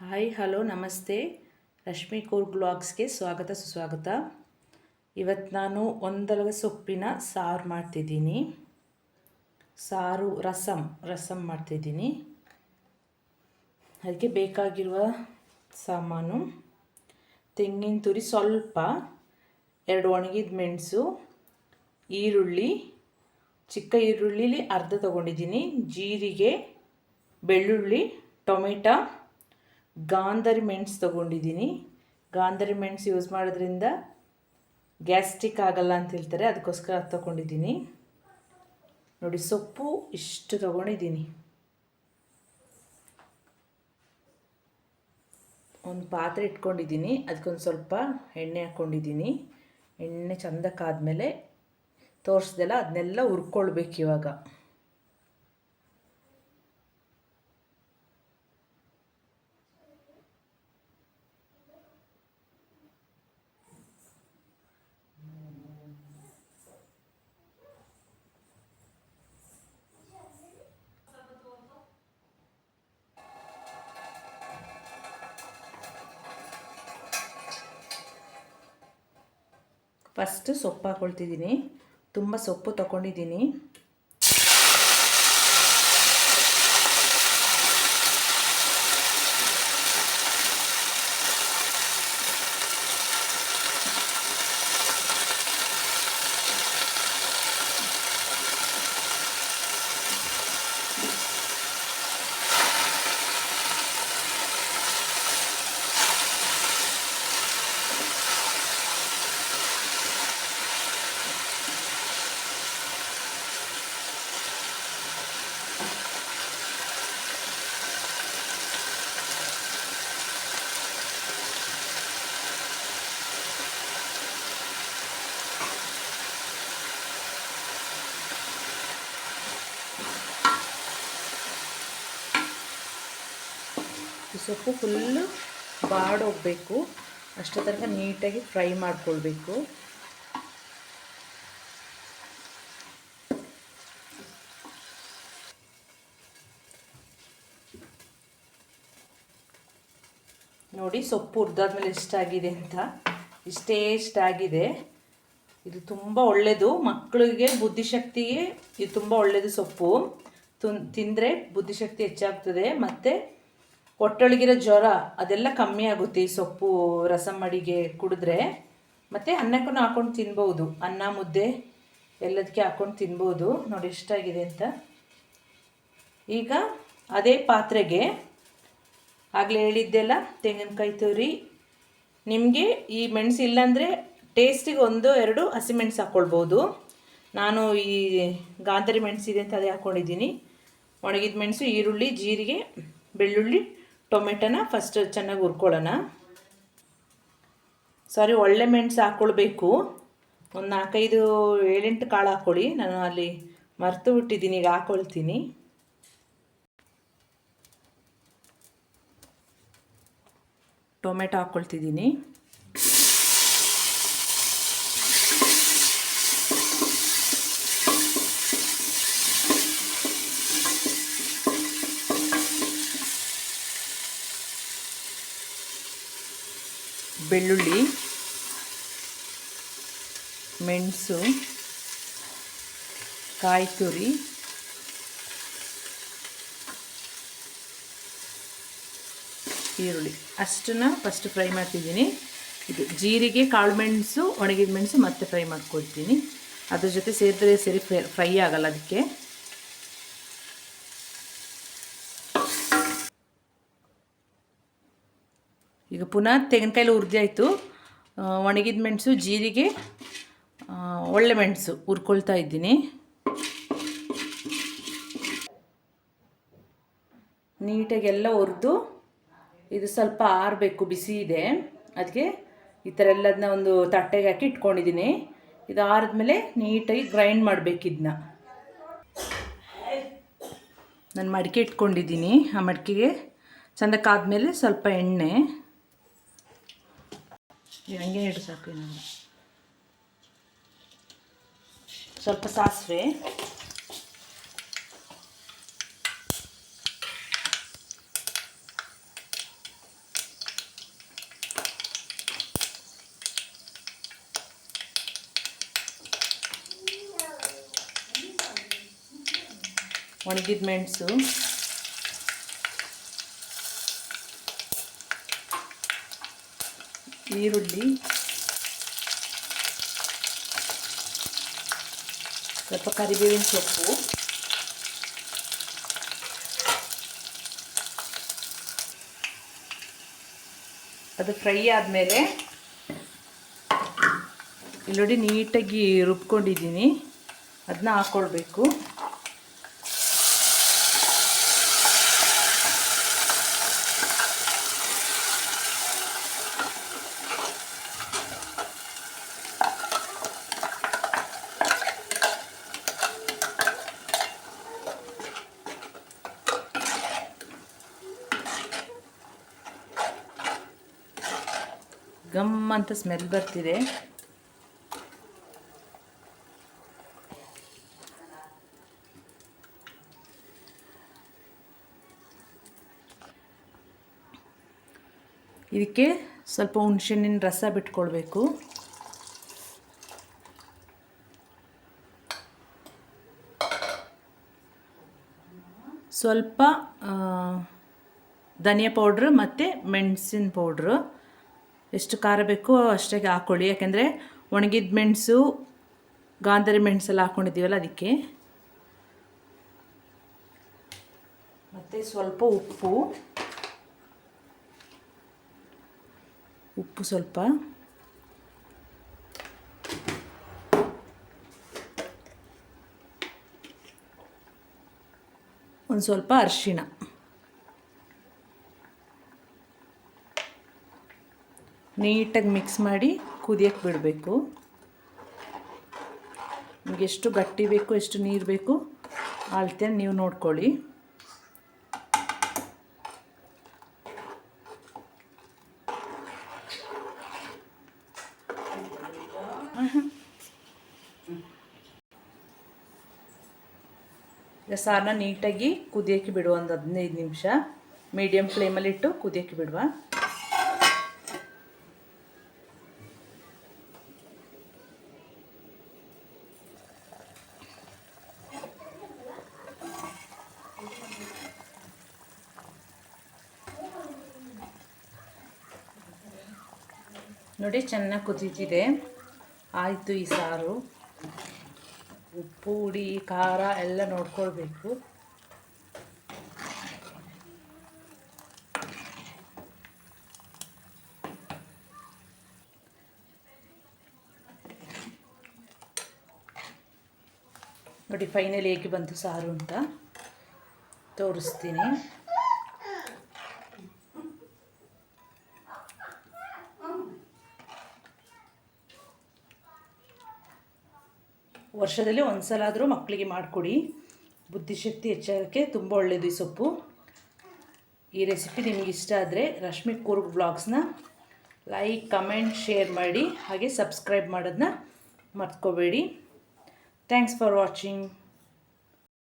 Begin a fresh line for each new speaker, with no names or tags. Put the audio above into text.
Hi hello ನಮಸ್ತೆ. ರಶ್ಮಿ ಕೂರ್ಗ್ ಬ್ಲಾಗ್ಸ್ಗೆ ಸ್ವಾಗತ ಸುಸ್ವಾಗತ. ಇವತ್ತು ನಾನು ಒಂದಲಗ ಸೊಪ್ಪಿನ ಸಾರು ಮಾಡ್ತಿದ್ದೀನಿ. ರಸಮ್ ಮಾಡ್ತಿದ್ದೀನಿ. ಅದಕ್ಕೆ ಬೇಕಾಗಿರುವ ಸಾಮಾನು: ತೆಂಗಿನ ತುರಿ ಸ್ವಲ್ಪ, 2 ಒಣಗಿದ ಮೆಣಸು, ಈರುಳ್ಳಿ, ಚಿಕ್ಕ ಈರುಳ್ಳಿಲಿ ಅರ್ಧ ತೊಗೊಂಡಿದ್ದೀನಿ, ಜೀರಿಗೆ, ಬೆಳ್ಳುಳ್ಳಿ, ಟೊಮೆಟೊ, ಗಾಂಧಾರಿ ಮೆಣಸು ತೊಗೊಂಡಿದ್ದೀನಿ. ಗಾಂಧಾರಿ ಮೆಣಸು ಯೂಸ್ ಮಾಡೋದ್ರಿಂದ ಗ್ಯಾಸ್ಟ್ರಿಕ್ ಆಗಲ್ಲ ಅಂತ ಹೇಳ್ತಾರೆ, ಅದಕ್ಕೋಸ್ಕರ ಅದು ತೊಗೊಂಡಿದ್ದೀನಿ. ನೋಡಿ, ಸೊಪ್ಪು ಇಷ್ಟು ತೊಗೊಂಡಿದ್ದೀನಿ. ಒಂದು ಪಾತ್ರೆ ಇಟ್ಕೊಂಡಿದ್ದೀನಿ, ಅದಕ್ಕೊಂದು ಸ್ವಲ್ಪ ಎಣ್ಣೆ ಹಾಕ್ಕೊಂಡಿದ್ದೀನಿ. ಎಣ್ಣೆ ಚಂದಕ್ಕಾದ್ಮೇಲೆ ತೋರಿಸ್ದೆಲ್ಲ ಅದನ್ನೆಲ್ಲ ಹುರ್ಕೊಳ್ಬೇಕು. ಇವಾಗ ಫಸ್ಟ್ ಸೊಪ್ಪು ಹಾಕ್ಕೊಳ್ತಿದ್ದೀನಿ. ತುಂಬ ಸೊಪ್ಪು ತೊಗೊಂಡಿದ್ದೀನಿ. ಸೊಪ್ಪು ಫುಲ್ಲು ಬಾಡೋಗಬೇಕು, ಅಷ್ಟರ ತನಕ ನೀಟಾಗಿ ಫ್ರೈ ಮಾಡ್ಕೊಳ್ಬೇಕು. ನೋಡಿ, ಸೊಪ್ಪು ಹುರಿದಾದ್ಮೇಲೆ ಎಷ್ಟಾಗಿದೆ ಅಂತ. ಇಷ್ಟಾಗಿದೆ. ಇದು ತುಂಬ ಒಳ್ಳೆಯದು, ಮಕ್ಕಳಿಗೆ ಬುದ್ಧಿಶಕ್ತಿಗೆ ಇದು ತುಂಬ ಒಳ್ಳೆಯದು. ಸೊಪ್ಪು ತಿಂದರೆ ಬುದ್ಧಿಶಕ್ತಿ ಹೆಚ್ಚಾಗ್ತದೆ, ಮತ್ತು ಹೊಟ್ಟೊಳಗಿರೋ ಜ್ವರ ಅದೆಲ್ಲ ಕಮ್ಮಿ ಆಗುತ್ತೆ ಈ ಸೊಪ್ಪು ರಸಮ್ ಅಡಿಗೆ ಕುಡಿದ್ರೆ. ಮತ್ತು ಅನ್ನಕ್ಕೂ ಹಾಕ್ಕೊಂಡು ತಿನ್ಬೋದು, ಅನ್ನ ಮುದ್ದೆ ಎಲ್ಲದಕ್ಕೆ ಹಾಕ್ಕೊಂಡು ತಿನ್ಬೋದು. ನೋಡಿ ಎಷ್ಟಾಗಿದೆ ಅಂತ. ಈಗ ಅದೇ ಪಾತ್ರೆಗೆ ಆಗಲೇ ಹೇಳಿದ್ದೆಲ್ಲ ತೆಂಗಿನಕಾಯಿ ತುರಿ, ನಿಮಗೆ ಈ ಮೆಣಸು ಇಲ್ಲಾಂದರೆ ಟೇಸ್ಟಿಗೆ 1-2 ಹಸಿಮೆಣಸು ಹಾಕ್ಕೊಳ್ಬೋದು. ನಾನು ಈ ಗಾಂಧಾರಿ ಮೆಣಸಿದೆ ಅಂತ ಅದೇ ಹಾಕ್ಕೊಂಡಿದ್ದೀನಿ. ಒಣಗಿದ ಮೆಣಸು, ಈರುಳ್ಳಿ, ಜೀರಿಗೆ, ಬೆಳ್ಳುಳ್ಳಿ, ಟೊಮೆಟೊನ ಫಸ್ಟ್ ಚೆನ್ನಾಗಿ ಹುರ್ಕೊಳ್ಳೋಣ. ಒಳ್ಳೆ ಮೆಣಸು ಹಾಕ್ಕೊಳ್ಬೇಕು. ಒಂದು 4-5-7-8 ಕಾಳು ಹಾಕ್ಕೊಳ್ಳಿ. ನಾನು ಅಲ್ಲಿ ಮರೆತು ಬಿಟ್ಟಿದ್ದೀನಿ, ಈಗ ಹಾಕ್ಕೊಳ್ತೀನಿ. ಟೊಮೆಟೊ ಹಾಕ್ಕೊಳ್ತಿದ್ದೀನಿ. ಬೆಳ್ಳುಳ್ಳಿ, ಮೆಣಸು, ಕಾಯಿ ತುರಿ, ಈರುಳ್ಳಿ ಅಷ್ಟನ್ನ ಫಸ್ಟ್ ಫ್ರೈ ಮಾಡ್ತಿದ್ದೀನಿ. ಇದು ಜೀರಿಗೆ, ಕಾಳು ಮೆಣಸು, ಒಣಗಿದ ಮೆಣಸು ಮತ್ತೆ ಫ್ರೈ ಮಾಡ್ಕೊಳ್ತೀನಿ. ಅದ್ರ ಜೊತೆ ಸೇರಿದ್ರೆ ಸರಿ ಫ್ರೈ ಆಗಲ್ಲ, ಅದಕ್ಕೆ. ಈಗ ಪುನಃ ತೆಂಗಿನಕಾಯಲ್ಲಿ ಹುರಿದಾಯಿತು. ಒಣಗಿದ ಮೆಣಸು, ಜೀರಿಗೆ, ಒಳ್ಳೆ ಮೆಣಸು ಹುರ್ಕೊಳ್ತಾ ಇದ್ದೀನಿ. ನೀಟಾಗಿ ಎಲ್ಲ ಹುರಿದು ಇದು ಸ್ವಲ್ಪ ಆರಬೇಕು, ಬಿಸಿ ಇದೆ. ಅದಕ್ಕೆ ಈ ಥರ ಎಲ್ಲದನ್ನ ಒಂದು ತಟ್ಟೆಗೆ ಹಾಕಿ ಇಟ್ಕೊಂಡಿದ್ದೀನಿ. ಇದು ಆರಿದ್ಮೇಲೆ ನೀಟಾಗಿ ಗ್ರೈಂಡ್ ಮಾಡಬೇಕು. ಇದನ್ನ ನಾನು ಮಡಿಕೆ ಇಟ್ಕೊಂಡಿದ್ದೀನಿ. ಆ ಮಡಿಕೆಗೆ ಚೆಂದಕ್ಕಾದ್ಮೇಲೆ ಸ್ವಲ್ಪ ಎಣ್ಣೆ, ಹಂಗೆ ಇಡು ಸಾಕು. ಸ್ವಲ್ಪ ಸಾಸಿವೆ, ಒಣಗಿದ ಮೆಣಸು, ಈರುಳ್ಳಿ, ಸ್ವಲ್ಪ ಕರಿಬೇವಿನ ಸೊಪ್ಪು, ಅದು ಫ್ರೈ ಆದಮೇಲೆ ಇಲ್ಲಿ ನೋಡಿ ನೀಟಾಗಿ ರುಬ್ಕೊಂಡಿದ್ದೀನಿ, ಅದನ್ನ ಹಾಕ್ಕೊಳ್ಬೇಕು. ಗಮ್ ಅಂತ ಸ್ಮೆಲ್ ಬರ್ತಿದೆ. ಇದಕ್ಕೆ ಸ್ವಲ್ಪ ಹುಣಸೆಹಣ್ಣಿನ ರಸ ಬಿಟ್ಕೊಳ್ಬೇಕು. ಸ್ವಲ್ಪ ಧನಿಯಾ ಪೌಡ್ರ್ ಮತ್ತು ಮೆಣಸಿನ ಪೌಡ್ರು, ಎಷ್ಟು ಖಾರ ಬೇಕೋ ಅಷ್ಟಾಗಿ ಹಾಕ್ಕೊಳ್ಳಿ. ಯಾಕೆಂದರೆ ಒಣಗಿದ ಮೆಣಸು, ಗಾಂಧಾರಿ ಮೆಣಸೆಲ್ಲ ಹಾಕ್ಕೊಂಡಿದ್ದೀವಲ್ಲ ಅದಕ್ಕೆ. ಮತ್ತು ಸ್ವಲ್ಪ ಉಪ್ಪು ಸ್ವಲ್ಪ, ಒಂದು ಸ್ವಲ್ಪ ಅರಿಶಿಣ, ನೀಟಾಗಿ ಮಿಕ್ಸ್ ಮಾಡಿ ಕುದಿಯಕ್ಕೆ ಬಿಡಬೇಕು. ನಿಮಗೆ ಎಷ್ಟು ಗಟ್ಟಿ ಬೇಕು, ಎಷ್ಟು ನೀರು ಬೇಕು ಅಳತೆ ನೀವು ನೋಡ್ಕೊಳ್ಳಿ. ಈಗ ಸಾರನ್ನ ನೀಟಾಗಿ ಕುದಿಯೋಕ್ಕೆ ಬಿಡುವ, ಒಂದು 15 ನಿಮಿಷ ಮೀಡಿಯಮ್ ಫ್ಲೇಮಲ್ಲಿಟ್ಟು ಕುದಿಯೋಕ್ಕೆ ಬಿಡುವ. ನೋಡಿ ಚೆನ್ನಾಗಿ ಕುದೀತಿದೆ. ಆಯಿತು, ಈ ಸಾರು ಉಪ್ಪು, ಹುಳಿ, ಖಾರ ಎಲ್ಲ ನೋಡ್ಕೊಳ್ಬೇಕು. ನೋಡಿ ಫೈನಲಿ ಹೇಗೆ ಬಂತು ಸಾರು ಅಂತ ತೋರಿಸ್ತೀನಿ. ವರ್ಷದಲ್ಲಿ ಒಂದು ಸಲ ಆದರೂ ಮಕ್ಕಳಿಗೆ ಮಾಡಿಕೊಡಿ, ಬುದ್ಧಿಶಕ್ತಿ ಹೆಚ್ಚಾಗೋಕ್ಕೆ ತುಂಬ ಒಳ್ಳೆಯದು ಈ ಸೊಪ್ಪು. ಈ ರೆಸಿಪಿ ನಿಮಗೆ ಇಷ್ಟ ಆದರೆ ರಶ್ಮಿ ಕೂರ್ಗ್ ಬ್ಲಾಗ್ಸ್ನ ಲೈಕ್, ಕಮೆಂಟ್, ಶೇರ್ ಮಾಡಿ. ಹಾಗೆ ಸಬ್ಸ್ಕ್ರೈಬ್ ಮಾಡೋದನ್ನ ಮರ್ತ್ಕೋಬೇಡಿ. Thanks for watching.